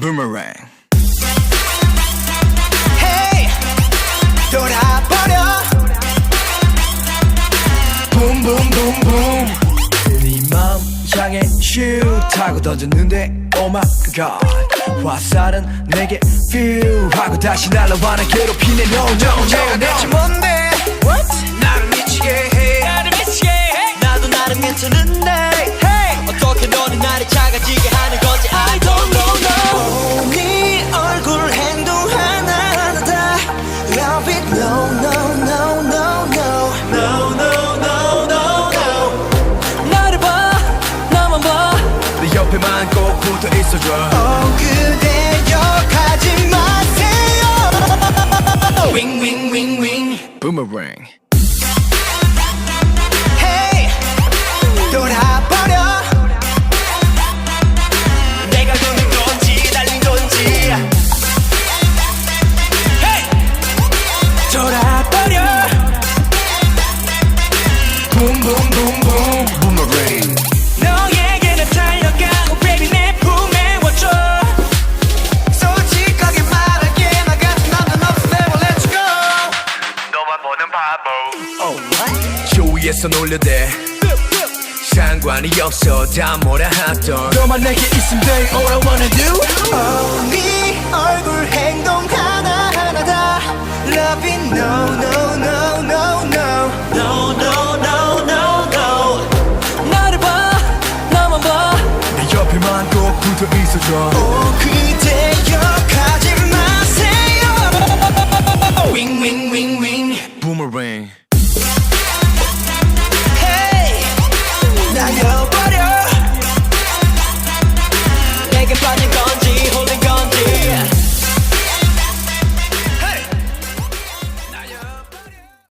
Boomerang. Hey 돌아버려 Boom boom boom boom. 네 맘 향해 슈 타고 던졌는데 Oh my god 화살은 내게 퓨 하고 다시 날아와는 괴롭히네 No no no 내가 대체 뭔데 나를 미치게 해 나도 나름 괜찮은데 hey. 어떻게 너는 나를 작아지게 하는 거지 I don't know no 네 얼굴 행동 하나하나 다 Love it no no no no no No no no no no 나를 봐 나만 봐 내 옆에만 꼭 붙어 있어줘 그대여 가지 마세요 Wing wing wing wing Boomerang. Hey 돌아버려 내가 도는 건지 달린 건지 Hey 돌아버려 Boom boom boom boom. Boomerang. 너에게 나 달려가고 baby 내 품에 와줘 솔직하게 말할게 나 같은 남자 없어 never let you go 너만 보는 바보 Oh what? 조위에서 놀려대 상관이 없어 다 뭐라 하던 너만 내게 있으면 돼 All I wanna do 네 얼굴 행동 하나하나 다 Love it no no no no no No no no no no 나를 봐 나만 봐 내 옆에만 꼭 붙어 있어줘 그